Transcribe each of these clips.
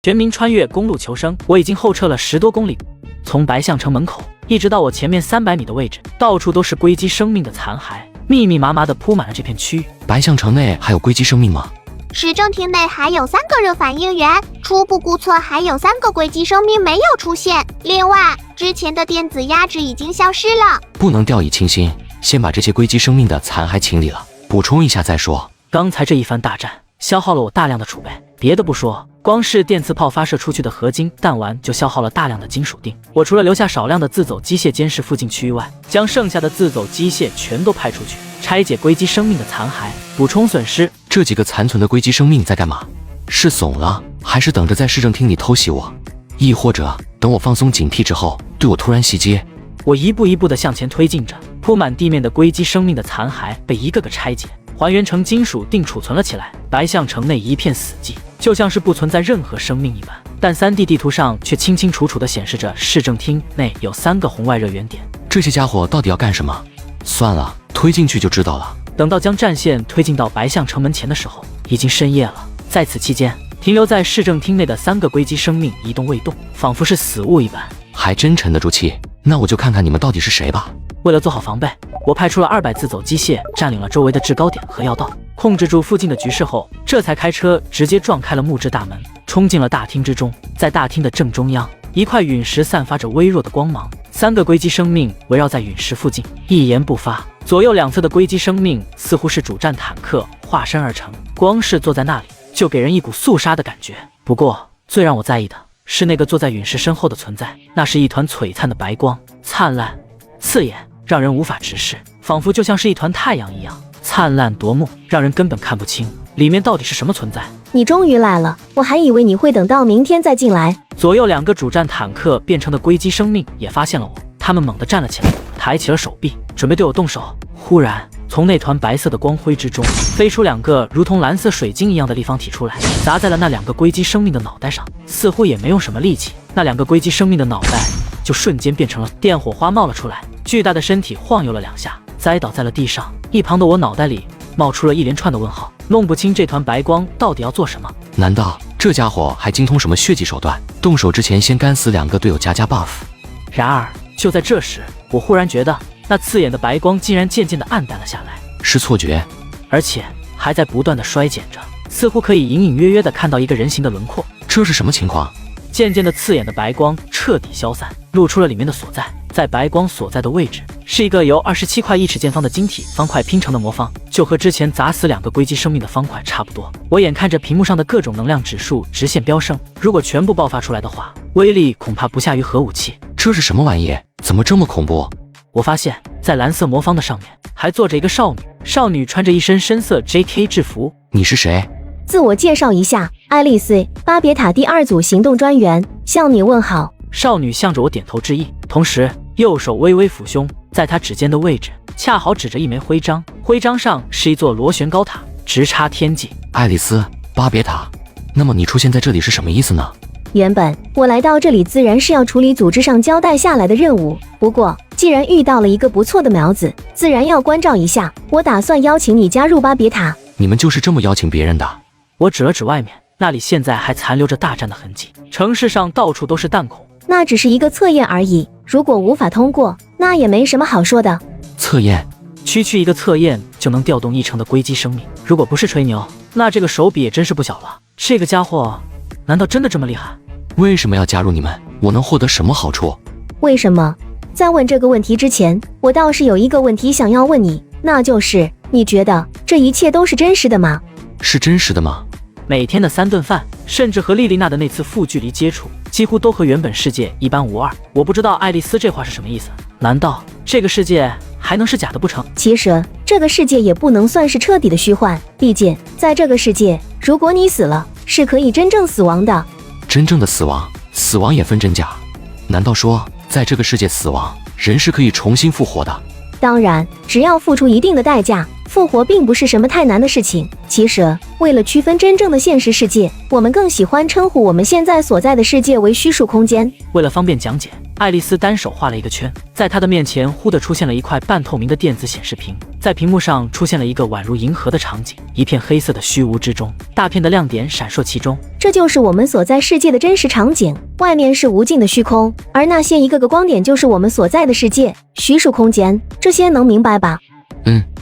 全民穿越公路求生，我已经后撤了10多公里，从白象城门口一直到我前面300米的位置，到处都是硅基生命的残骸，密密麻麻地铺满了这片区域。白象城内还有硅基生命吗？市政厅内还有3个热反应源，初步估测还有3个硅基生命没有出现。另外，之前的电子压制已经消失了，不能掉以轻心，先把这些硅基生命的残骸清理了，补充一下再说。刚才这一番大战消耗了我大量的储备，别的不说，光是电磁炮发射出去的合金弹丸就消耗了大量的金属锭。我除了留下少量的自走机械监视附近区域外，将剩下的自走机械全都派出去，拆解硅基生命的残骸，补充损失。这几个残存的硅基生命在干嘛？是怂了，还是等着在市政厅里偷袭我？亦或者等我放松警惕之后，对我突然袭击？我一步一步地向前推进着，铺满地面的硅基生命的残骸被一个个拆解，还原成金属锭储存了起来。白象城内一片死寂，就像是不存在任何生命一般，但3D 地图上却清清楚楚地显示着市政厅内有3个红外热源点。这些家伙到底要干什么？算了，推进去就知道了。等到将战线推进到白象城门前的时候，已经深夜了。在此期间，停留在市政厅内的3个硅基生命一动未动，仿佛是死物一般，还真沉得住气。那我就看看你们到底是谁吧。为了做好防备，我派出了200自走机械，占领了周围的制高点和要道，控制住附近的局势后，这才开车直接撞开了木质大门，冲进了大厅之中。在大厅的正中央，一块陨石散发着微弱的光芒，3个硅基生命围绕在陨石附近，一言不发。左右两侧的硅基生命似乎是主战坦克化身而成，光是坐在那里就给人一股肃杀的感觉。不过，最让我在意的是那个坐在陨石身后的存在，那是一团璀璨的白光，灿烂刺眼，让人无法直视，仿佛就像是一团太阳一样灿烂夺目，让人根本看不清里面到底是什么存在。你终于来了，我还以为你会等到明天再进来。左右2个主战坦克变成的硅基生命也发现了我，他们猛地站了起来，抬起了手臂，准备对我动手。忽然，从那团白色的光辉之中飞出2个如同蓝色水晶一样的立方体出来，砸在了那2个硅基生命的脑袋上，似乎也没用什么力气，那2个硅基生命的脑袋就瞬间变成了电火花冒了出来，巨大的身体晃悠了2下，栽倒在了地上。一旁的我脑袋里冒出了一连串的问号，弄不清这团白光到底要做什么。难道这家伙还精通什么血迹手段？动手之前先干死2个队友加 buff。然而就在这时，我忽然觉得那刺眼的白光竟然渐渐地暗淡了下来，是错觉，而且还在不断地衰减着，似乎可以隐隐约约地看到一个人形的轮廓。这是什么情况？渐渐的，刺眼的白光彻底消散，露出了里面的所在。在白光所在的位置，是一个由27块1尺见方的晶体方块拼成的魔方，就和之前砸死2个硅基生命的方块差不多。我眼看着屏幕上的各种能量指数直线飙升，如果全部爆发出来的话，威力恐怕不下于核武器。这是什么玩意？怎么这么恐怖？我发现，在蓝色魔方的上面还坐着一个少女，少女穿着一身深色 JK 制服。你是谁？自我介绍一下，爱丽丝，巴别塔第2组行动专员，向你问好。少女向着我点头致意，同时右手微微抚胸，在她指尖的位置恰好指着一枚徽章，徽章上是一座螺旋高塔，直插天际。爱丽丝，巴别塔，那么你出现在这里是什么意思呢？原本我来到这里自然是要处理组织上交代下来的任务，不过既然遇到了一个不错的苗子，自然要关照一下。我打算邀请你加入巴别塔。你们就是这么邀请别人的？我指了指外面，那里现在还残留着大战的痕迹，城市上到处都是弹孔。那只是一个测验而已，如果无法通过，那也没什么好说的。测验？区区一个测验就能调动1成的硅基生命，如果不是吹牛，那这个手笔也真是不小了。这个家伙难道真的这么厉害？为什么要加入你们？我能获得什么好处？为什么？在问这个问题之前，我倒是有一个问题想要问你，那就是你觉得这一切都是真实的吗？是真实的吗？每天的3顿饭，甚至和莉莉娜的那次负距离接触，几乎都和原本世界一般无二。我不知道爱丽丝这话是什么意思？难道这个世界还能是假的不成？其实这个世界也不能算是彻底的虚幻，毕竟在这个世界，如果你死了，是可以真正死亡的。真正的死亡？死亡也分真假？难道说在这个世界死亡，人是可以重新复活的？当然，只要付出一定的代价，复活并不是什么太难的事情。其实，为了区分真正的现实世界，我们更喜欢称呼我们现在所在的世界为虚数空间。为了方便讲解，爱丽丝单手画了一个圈，在她的面前忽地出现了一块半透明的电子显示屏，在屏幕上出现了一个宛如银河的场景，一片黑色的虚无之中，大片的亮点闪烁其中。这就是我们所在世界的真实场景，外面是无尽的虚空，而那些一个个光点就是我们所在的世界，虚数空间。这些能明白吧？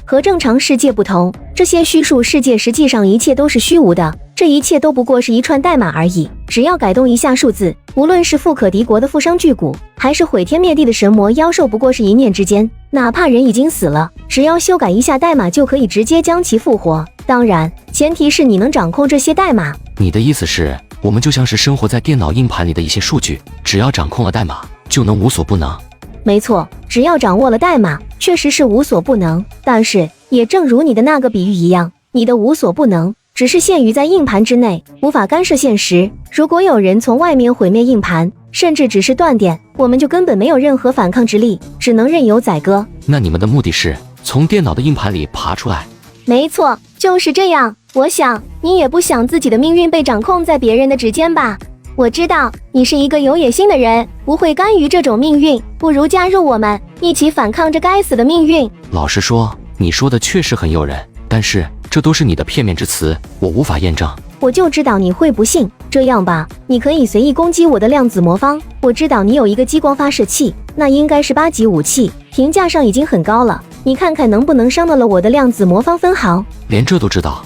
和正常世界不同，这些虚数世界实际上一切都是虚无的，这一切都不过是一串代码而已，只要改动一下数字，无论是富可敌国的富商巨贾，还是毁天灭地的神魔妖兽，不过是一念之间，哪怕人已经死了，只要修改一下代码就可以直接将其复活。当然，前提是你能掌控这些代码。你的意思是，我们就像是生活在电脑硬盘里的一些数据，只要掌控了代码，就能无所不能？没错，只要掌握了代码，确实是无所不能。但是，也正如你的那个比喻一样，你的无所不能只是限于在硬盘之内，无法干涉现实。如果有人从外面毁灭硬盘，甚至只是断电，我们就根本没有任何反抗之力，只能任由宰割。那你们的目的是从电脑的硬盘里爬出来？没错，就是这样。我想你也不想自己的命运被掌控在别人的指尖吧？我知道你是一个有野心的人，不会甘于这种命运，不如加入我们，一起反抗这该死的命运。老实说，你说的确实很诱人，但是这都是你的片面之词，我无法验证。我就知道你会不信。这样吧，你可以随意攻击我的量子魔方。我知道你有一个激光发射器，那应该是8级武器，评价上已经很高了。你看看能不能伤到了我的量子魔方分毫？连这都知道？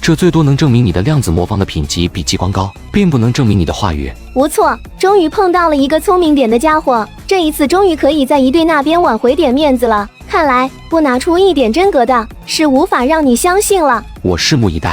这最多能证明你的量子魔方的品级比激光高，并不能证明你的话语。不错，终于碰到了一个聪明点的家伙，这一次终于可以在一队那边挽回点面子了。看来不拿出一点真格的，是无法让你相信了。我拭目以待。